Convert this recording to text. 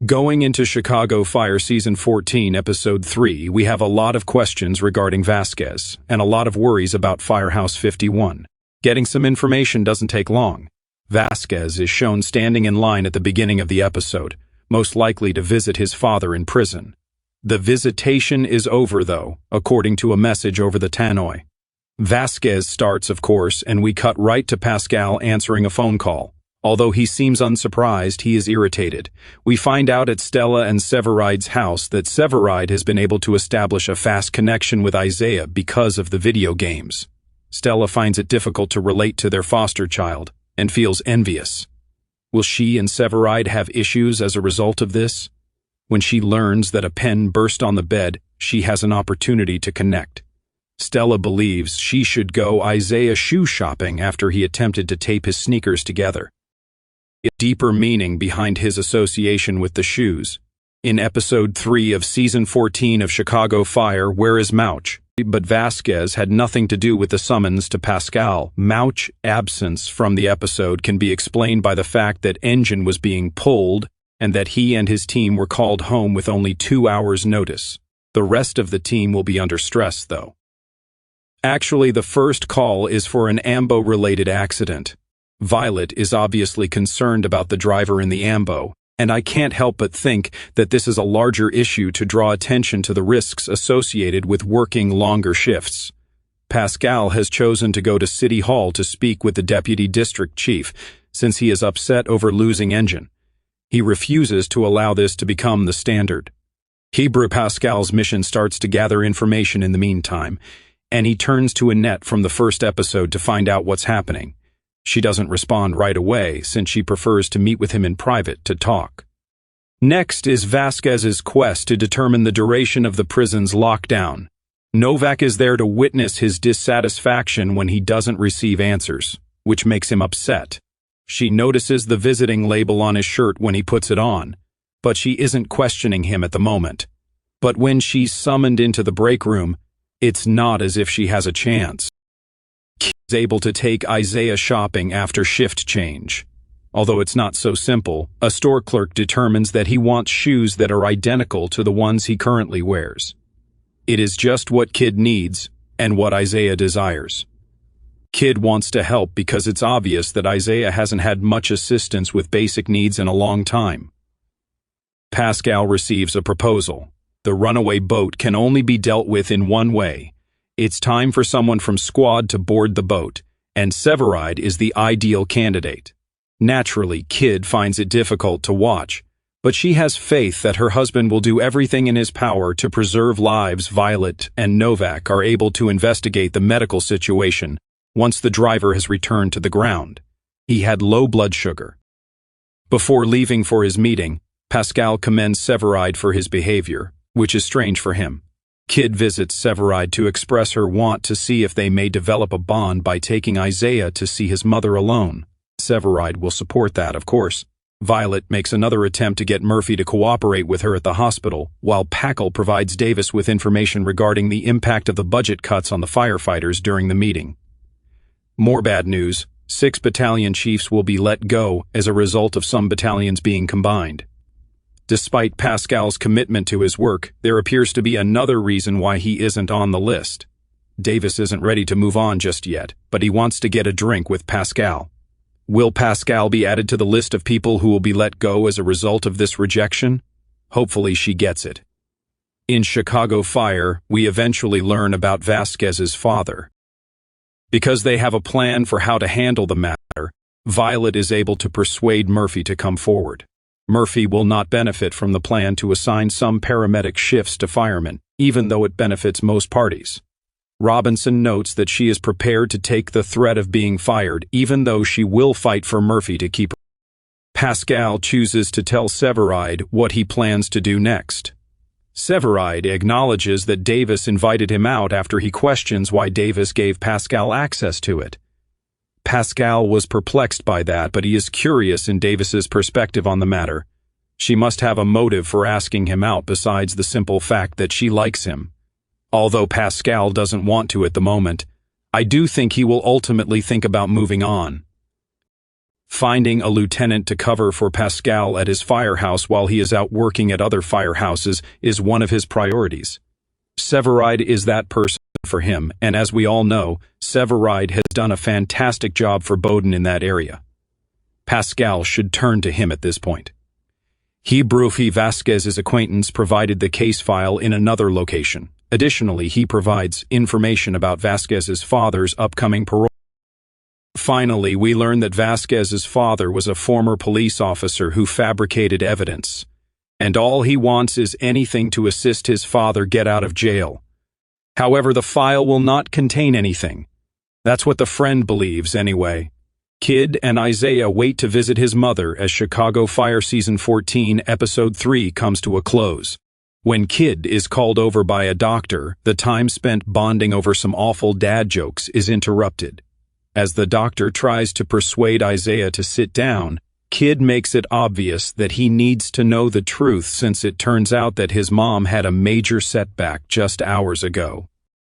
Going into Chicago Fire Season 14, Episode 3, we have a lot of questions regarding Vasquez, and a lot of worries about Firehouse 51. Getting some information doesn't take long. Vasquez is shown standing in line at the beginning of the episode, most likely to visit his father in prison. The visitation is over, though, according to a message over the tannoy. Vasquez starts, of course, and we cut right to Pascal answering a phone call. Although he seems unsurprised, he is irritated. We find out at Stella and Severide's house that Severide has been able to establish a fast connection with Isaiah because of the video games. Stella finds it difficult to relate to their foster child and feels envious. Will she and Severide have issues as a result of this? When she learns that a pen burst on the bed, she has an opportunity to connect. Stella believes she should go Isaiah shoe shopping after he attempted to tape his sneakers together. A deeper meaning behind his association with the shoes. In Episode 3 of Season 14 of Chicago Fire, Where is Mouch? But Vasquez had nothing to do with the summons to Pascal. Mouch's absence from the episode can be explained by the fact that engine was being pulled and that he and his team were called home with only 2 hours' notice. The rest of the team will be under stress, though. Actually, the first call is for an AMBO-related accident. Violet is obviously concerned about the driver in the AMBO, and I can't help but think that this is a larger issue to draw attention to the risks associated with working longer shifts. Pascal has chosen to go to City Hall to speak with the deputy district chief, since he is upset over losing engine. He refuses to allow this to become the standard. Hebrew Pascal's mission starts to gather information in the meantime, and he turns to Annette from the first episode to find out what's happening. She doesn't respond right away, since she prefers to meet with him in private to talk. Next is Vasquez's quest to determine the duration of the prison's lockdown. Novak is there to witness his dissatisfaction when he doesn't receive answers, which makes him upset. She notices the visiting label on his shirt when he puts it on, but she isn't questioning him at the moment. But when she's summoned into the break room, it's not as if she has a chance. Is able to take Isaiah shopping after shift change. Although it's not so simple, a store clerk determines that he wants shoes that are identical to the ones he currently wears. It is just what Kid needs and what Isaiah desires. Kid wants to help because it's obvious that Isaiah hasn't had much assistance with basic needs in a long time. Pascal receives a proposal. The runaway boat can only be dealt with in one way. It's time for someone from Squad to board the boat, and Severide is the ideal candidate. Naturally, Kid finds it difficult to watch, but she has faith that her husband will do everything in his power to preserve lives. Violet and Novak are able to investigate the medical situation once the driver has returned to the ground. He had low blood sugar. Before leaving for his meeting, Pascal commends Severide for his behavior, which is strange for him. Kid visits Severide to express her want to see if they may develop a bond by taking Isaiah to see his mother alone. Severide will support that, of course. Violet makes another attempt to get Murphy to cooperate with her at the hospital, while Packle provides Davis with information regarding the impact of the budget cuts on the firefighters during the meeting. More bad news. 6 battalion chiefs will be let go as a result of some battalions being combined. Despite Pascal's commitment to his work, there appears to be another reason why he isn't on the list. Davis isn't ready to move on just yet, but he wants to get a drink with Pascal. Will Pascal be added to the list of people who will be let go as a result of this rejection? Hopefully she gets it. In Chicago Fire, we eventually learn about Vasquez's father. Because they have a plan for how to handle the matter, Violet is able to persuade Murphy to come forward. Murphy will not benefit from the plan to assign some paramedic shifts to firemen, even though it benefits most parties. Robinson notes that she is prepared to take the threat of being fired, even though she will fight for Murphy to keep her. Pascal chooses to tell Severide what he plans to do next. Severide acknowledges that Davis invited him out after he questions why Davis gave Pascal access to it. Pascal was perplexed by that, but he is curious in Davis's perspective on the matter. She must have a motive for asking him out besides the simple fact that she likes him. Although Pascal doesn't want to at the moment, I do think he will ultimately think about moving on. Finding a lieutenant to cover for Pascal at his firehouse while he is out working at other firehouses is one of his priorities. Severide is that person for him, and as we all know, Severide has done a fantastic job for Bowden in that area. Pascal should turn to him at this point. Hebrufi Vasquez's acquaintance provided the case file in another location. Additionally, he provides information about Vasquez's father's upcoming parole. Finally, we learn that Vasquez's father was a former police officer who fabricated evidence, and all he wants is anything to assist his father get out of jail. However, the file will not contain anything. That's what the friend believes anyway. Kid and Isaiah wait to visit his mother as Chicago Fire Season 14, Episode 3 comes to a close. When Kid is called over by a doctor, the time spent bonding over some awful dad jokes is interrupted. As the doctor tries to persuade Isaiah to sit down, Kid makes it obvious that he needs to know the truth since it turns out that his mom had a major setback just hours ago.